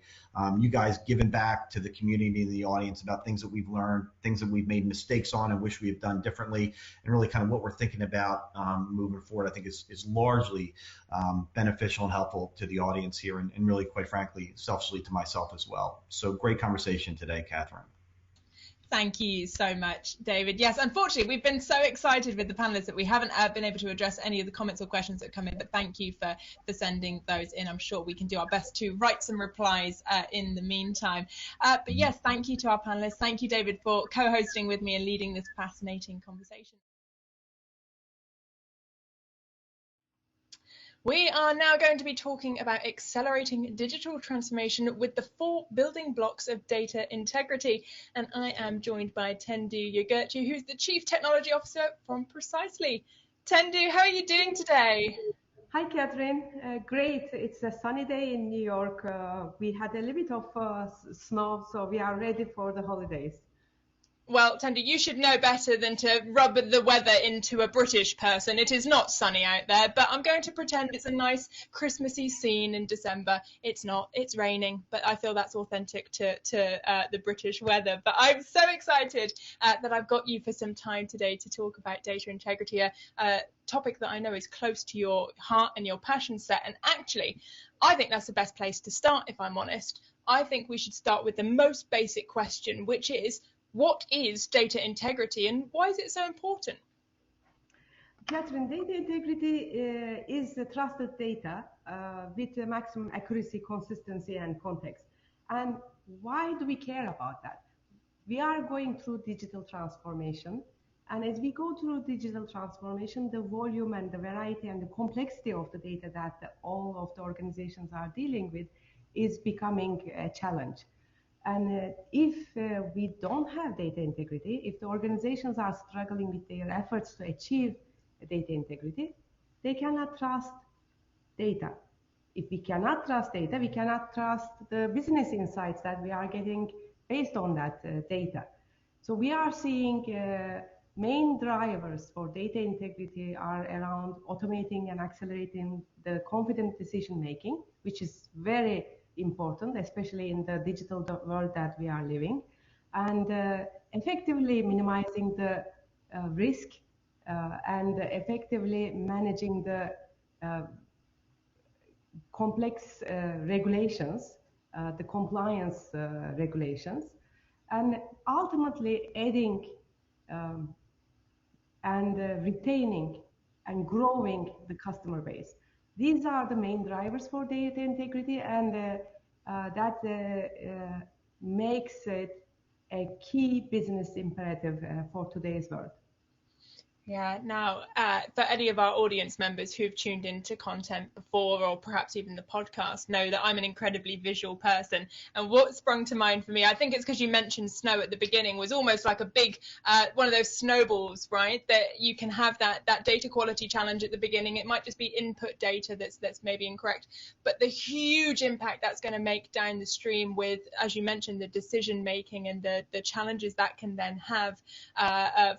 B: You guys giving back to the community and the audience about things that we've learned, things that we've made mistakes on and wish we had done differently, and really kind of what we're thinking about moving forward, I think is largely beneficial and helpful to the audience here and really, quite frankly, selfishly to myself as well. So great conversation today, Catherine.
A: Thank you so much, David. Yes, unfortunately, we've been so excited with the panelists that we haven't been able to address any of the comments or questions that come in, but thank you for sending those in. I'm sure we can do our best to write some replies in the meantime. But yes, thank you to our panelists. Thank you, David, for co-hosting with me and leading this fascinating conversation. We are now going to be talking about accelerating digital transformation with the 4 building blocks of data integrity. And I am joined by Tendu Yogurtu, who's the Chief Technology Officer from Precisely. Tendu, how are you doing today?
G: Hi, Catherine. Great. It's a sunny day in New York. We had a little bit of snow, so we are ready for the holidays.
A: Well, Tendu, you should know better than to rub the weather into a British person. It is not sunny out there, but I'm going to pretend it's a nice Christmassy scene in December. It's not. It's raining, but I feel that's authentic to the British weather. But I'm so excited that I've got you for some time today to talk about data integrity, a topic that I know is close to your heart and your passion set. And actually, I think that's the best place to start, if I'm honest. I think we should start with the most basic question, which is, what is data integrity and why is it so important?
G: Catherine, data integrity is the trusted data with maximum accuracy, consistency, and context. And why do we care about that? We are going through digital transformation. And as we go through digital transformation, the volume and the variety and the complexity of the data that all of the organizations are dealing with is becoming a challenge. And if we don't have data integrity, if the organizations are struggling with their efforts to achieve data integrity, they cannot trust data. If we cannot trust data, we cannot trust the business insights that we are getting based on that data. So we are seeing main drivers for data integrity are around automating and accelerating the confident decision making, which is very important, especially in the digital world that we are living, and effectively minimizing the risk and effectively managing the complex regulations, the compliance regulations, and ultimately adding and retaining and growing the customer base. These are the main drivers for data integrity, and that makes it a key business imperative for today's world.
A: Yeah, now, for any of our audience members who've tuned into content before or perhaps even the podcast know that I'm an incredibly visual person. And what sprung to mind for me, I think it's because you mentioned snow at the beginning, was almost like a big, one of those snowballs, right? That you can have that data quality challenge at the beginning. It might just be input data that's maybe incorrect, but the huge impact that's going to make down the stream with, as you mentioned, the decision making and the challenges that can then have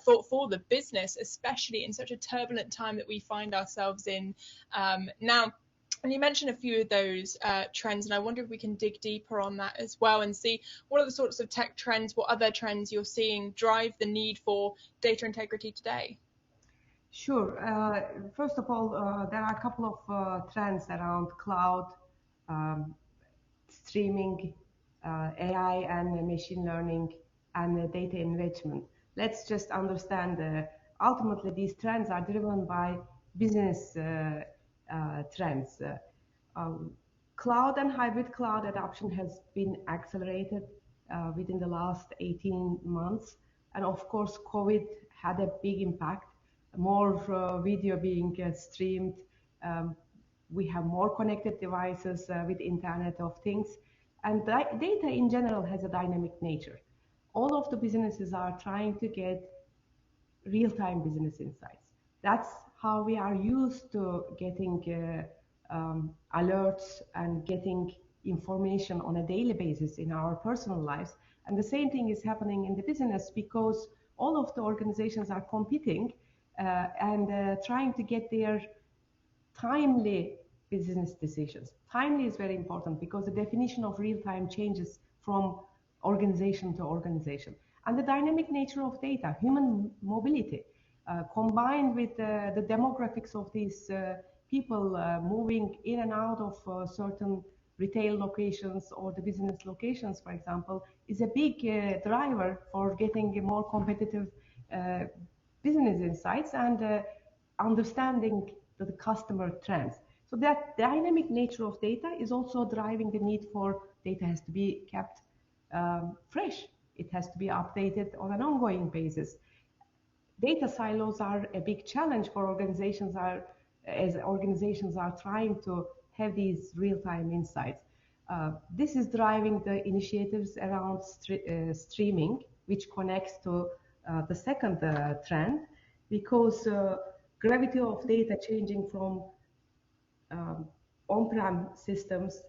A: for the business, especially in such a turbulent time that we find ourselves in now. And you mentioned a few of those trends, and I wonder if we can dig deeper on that as well and see what are the sorts of tech trends, what other trends you're seeing drive the need for data integrity today?
G: Sure. First of all, there are a couple of trends around cloud, streaming, AI and machine learning, and data enrichment. Let's just understand ultimately these trends are driven by business trends. Cloud and hybrid cloud adoption has been accelerated within the last 18 months. And of course, COVID had a big impact, more video being streamed, We have more connected devices with Internet of Things. And data in general has a dynamic nature. All of the businesses are trying to get real-time business insights. That's how we are used to getting alerts and getting information on a daily basis in our personal lives. And the same thing is happening in the business, because all of the organizations are competing and trying to get their timely business decisions. Timely is very important because the definition of real time changes from organization to organization. And the dynamic nature of data, human mobility, combined with the demographics of these people moving in and out of certain retail locations or the business locations, for example, is a big driver for getting more competitive business insights and understanding the customer trends. So that dynamic nature of data is also driving the need for data has to be kept fresh. It has to be updated on an ongoing basis. Data silos are a big challenge for organizations as organizations are trying to have these real-time insights. This is driving the initiatives around streaming, which connects to the second trend, because gravity of data changing from on-prem systems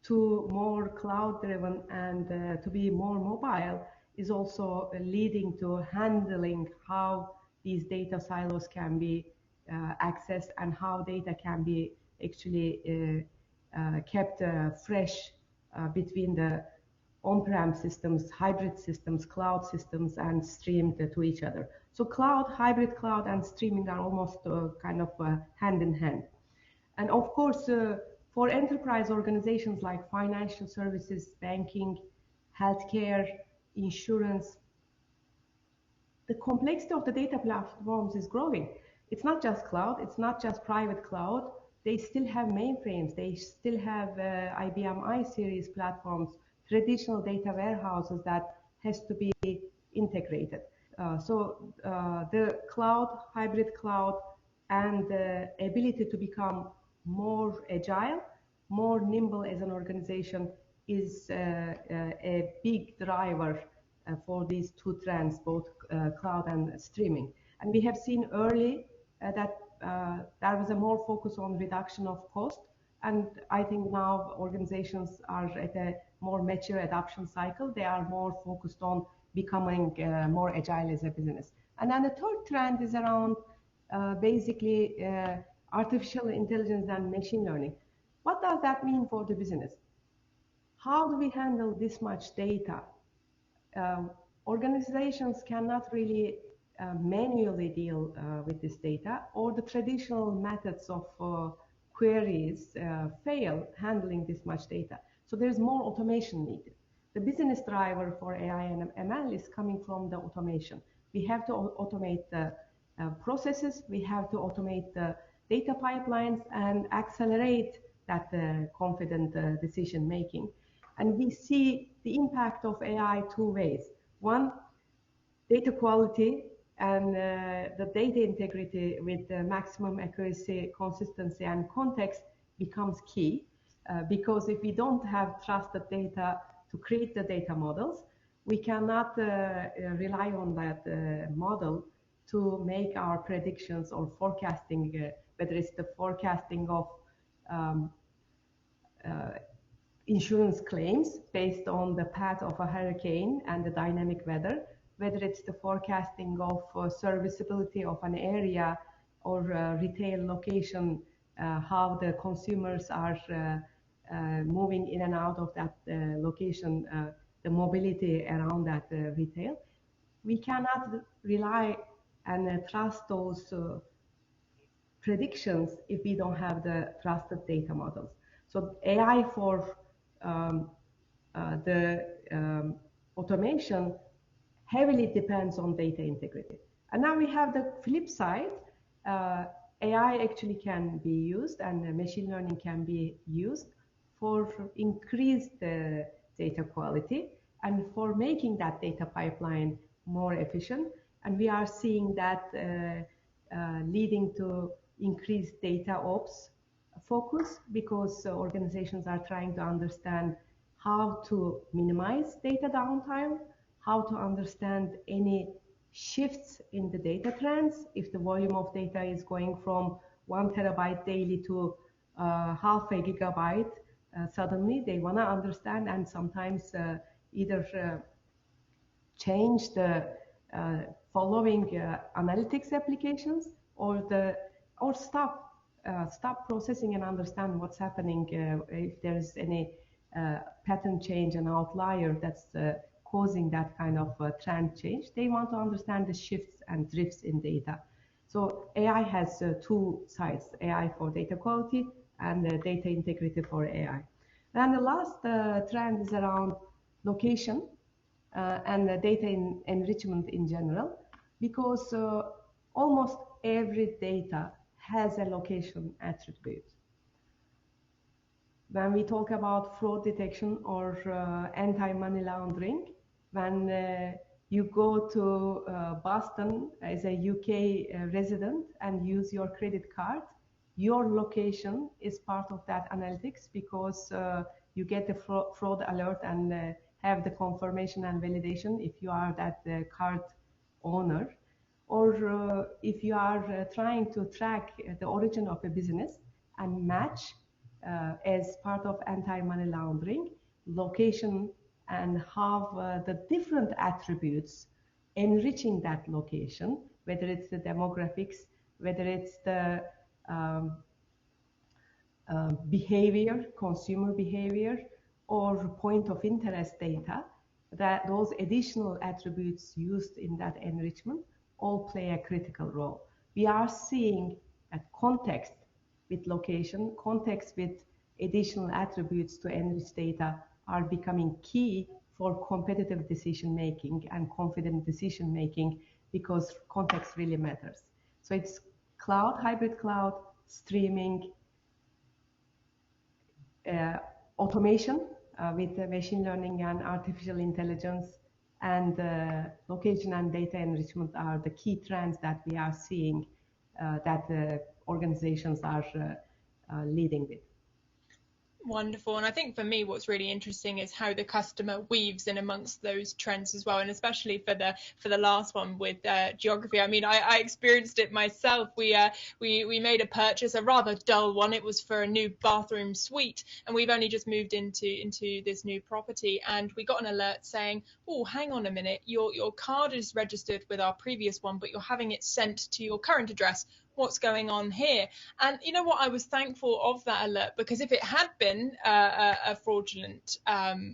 G: to more cloud-driven and to be more mobile is also leading to handling how these data silos can be accessed and how data can be actually kept fresh between the on-prem systems, hybrid systems, cloud systems, and streamed to each other. So cloud, hybrid cloud, and streaming are almost kind of hand in hand. And of course, for enterprise organizations like financial services, banking, healthcare, insurance, the complexity of the data platforms is growing. It's not just cloud, it's not just private cloud. They still have mainframes, they still have IBM i-series platforms, traditional data warehouses that has to be integrated. So the cloud, hybrid cloud, and the ability to become more agile, more nimble as an organization is a big driver for these two trends, both cloud and streaming. And we have seen early that there was a more focus on reduction of cost. And I think now organizations are at a more mature adoption cycle. They are more focused on becoming more agile as a business. And then the third trend is around basically artificial intelligence and machine learning. What does that mean for the business? How do we handle this much data? Organizations cannot really manually deal with this data, or the traditional methods of queries fail handling this much data. So there's more automation needed. The business driver for AI and ML is coming from the automation. We have to automate the processes, we have to automate the data pipelines and accelerate that confident decision making. And we see the impact of AI two ways. One, data quality and the data integrity with maximum accuracy, consistency, and context becomes key. Because if we don't have trusted data to create the data models, we cannot rely on that model to make our predictions or forecasting, whether it's the forecasting of insurance claims based on the path of a hurricane and the dynamic weather, whether it's the forecasting of serviceability of an area or retail location, how the consumers are moving in and out of that location, the mobility around that retail. We cannot rely and trust those predictions if we don't have the trusted data models. So AI for the automation heavily depends on data integrity. And now we have the flip side. AI actually can be used and machine learning can be used for increased data quality and for making that data pipeline more efficient. And we are seeing that leading to increased data ops focus because organizations are trying to understand how to minimize data downtime, how to understand any shifts in the data trends. If the volume of data is going from 1 terabyte daily to half a gigabyte, suddenly they want to understand, and sometimes either change the following analytics applications or stop processing and understand what's happening if there's any pattern change, an outlier that's causing that kind of trend change. They want to understand the shifts and drifts in data. So AI has two sides: AI for data quality and data integrity for AI. And the last trend is around location and data enrichment in general, because almost every data has a location attribute. When we talk about fraud detection or anti-money laundering, when you go to Boston as a UK resident and use your credit card, your location is part of that analytics, because you get the fraud alert and have the confirmation and validation if you are that card owner. Or if you are trying to track the origin of a business and match as part of anti-money laundering, location and have the different attributes enriching that location, whether it's the demographics, whether it's the behavior, consumer behavior, or point of interest data, that those additional attributes used in that enrichment all play a critical role. We are seeing that context with location, context with additional attributes to enrich data are becoming key for competitive decision making and confident decision making, because context really matters. So it's cloud, hybrid cloud, streaming, automation with machine learning and artificial intelligence, and location and data enrichment are the key trends that we are seeing that organizations are leading with.
A: Wonderful. And I think for me, what's really interesting is how the customer weaves in amongst those trends as well. And especially for the last one with geography. I mean, I experienced it myself. We made a purchase, a rather dull one. It was for a new bathroom suite, and we've only just moved into this new property, and we got an alert saying, oh, hang on a minute, your card is registered with our previous one, but you're having it sent to your current address. What's going on here? And you know what, I was thankful of that alert, because if it had been a fraudulent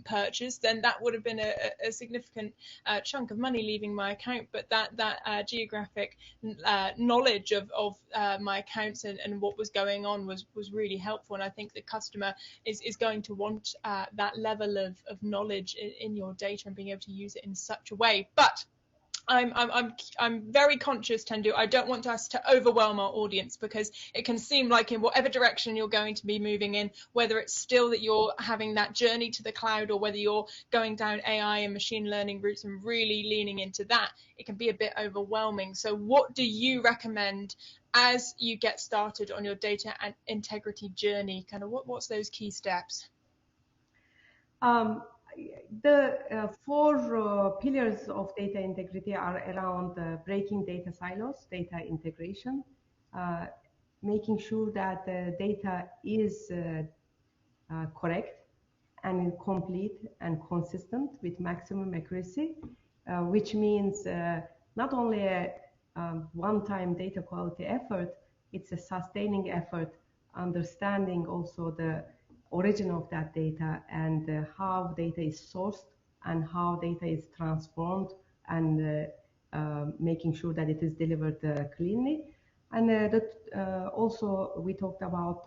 A: purchase, then that would have been a significant chunk of money leaving my account. But that geographic knowledge of my accounts and what was going on was really helpful. And I think the customer is going to want that level of knowledge in your data and being able to use it in such a way. But I'm very conscious, Tendu. I don't want us to overwhelm our audience, because it can seem like in whatever direction you're going to be moving in, whether it's still that you're having that journey to the cloud, or whether you're going down AI and machine learning routes and really leaning into that, it can be a bit overwhelming. So what do you recommend as you get started on your data and integrity journey? Kind of what's those key steps?
G: The four pillars of data integrity are around breaking data silos, data integration, making sure that the data is correct and complete and consistent with maximum accuracy, which means not only a one-time data quality effort, it's a sustaining effort, understanding also the origin of that data and how data is sourced and how data is transformed, and making sure that it is delivered cleanly. And also we talked about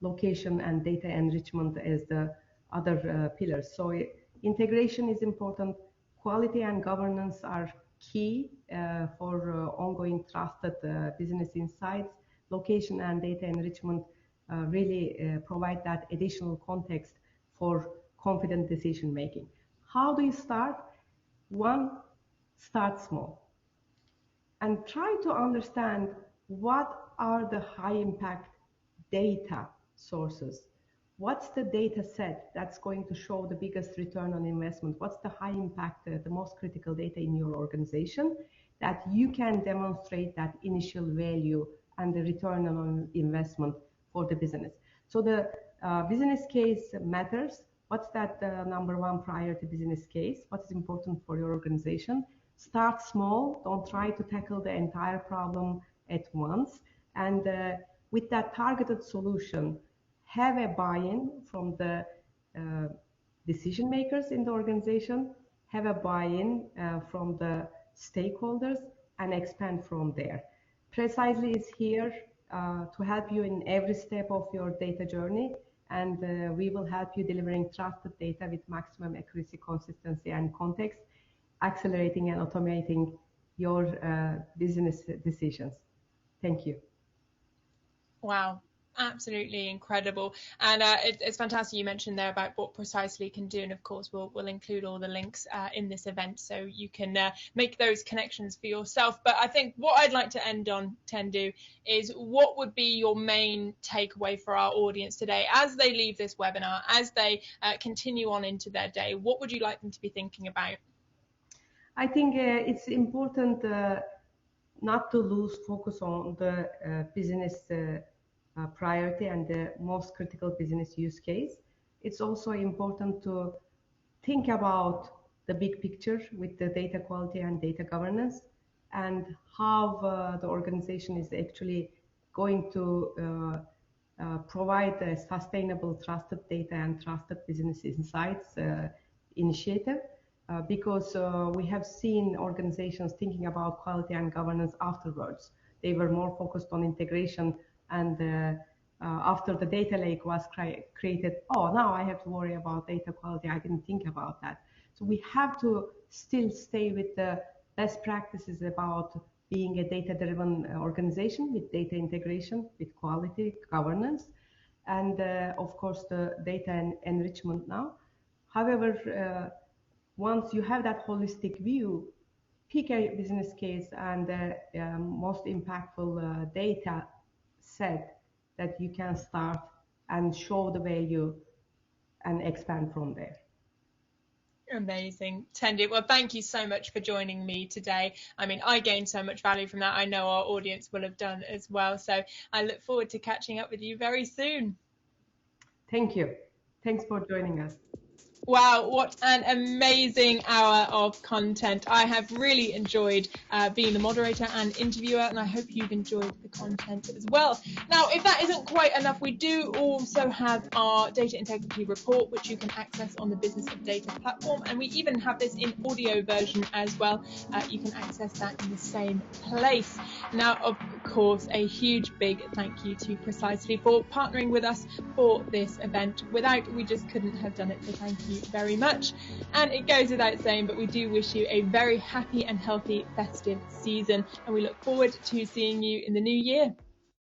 G: location and data enrichment as the other pillars. So integration is important. Quality and governance are key for ongoing trusted business insights. Location and data enrichment really provide that additional context for confident decision making. How do you start? One, start small and try to understand what are the high impact data sources. What's the data set that's going to show the biggest return on investment? What's the high impact, the most critical data in your organization that you can demonstrate that initial value and the return on investment for the business? So the business case matters. What's that number one priority business case? What's important for your organization? Start small. Don't try to tackle the entire problem at once. And with that targeted solution, have a buy-in from the decision makers in the organization, have a buy-in from the stakeholders, and expand from there. Precisely is here to help you in every step of your data journey, and we will help you delivering trusted data with maximum accuracy, consistency, and context, accelerating and automating your business decisions. Thank you.
A: Wow. Absolutely incredible. And it's fantastic you mentioned there about what Precisely can do, and of course we'll include all the links in this event so you can make those connections for yourself. But I think what I'd like to end on, Tendu, is what would be your main takeaway for our audience today as they leave this webinar, as they continue on into their day? What would you like them to be thinking about?
G: I think it's important not to lose focus on the business priority and the most critical business use case. It's also important to think about the big picture with the data quality and data governance, and how the organization is actually going to provide a sustainable trusted data and trusted business insights initiative. Because we have seen organizations thinking about quality and governance afterwards. They were more focused on integration, and after the data lake was created, oh, now I have to worry about data quality. I didn't think about that. So we have to still stay with the best practices about being a data-driven organization with data integration, with quality, governance, and of course the data and enrichment now. However, once you have that holistic view, pick a business case and the most impactful data set that you can start and show the value and expand from there.
A: Amazing. Tendu, well, thank you so much for joining me today. I mean, I gained so much value from that. I know our audience will have done as well. So I look forward to catching up with you very soon.
G: Thank you. Thanks for joining us.
A: Wow, what an amazing hour of content. I have really enjoyed being the moderator and interviewer, and I hope you've enjoyed the content as well. Now, if that isn't quite enough, we do also have our data integrity report, which you can access on the Business of Data platform, and we even have this in audio version as well. You can access that in the same place. Now, of course, a huge big thank you to Precisely for partnering with us for this event. Without, we just couldn't have done it, so thank you very much. And it goes without saying, but we do wish you a very happy and healthy festive season, and we look forward to seeing you in the new year.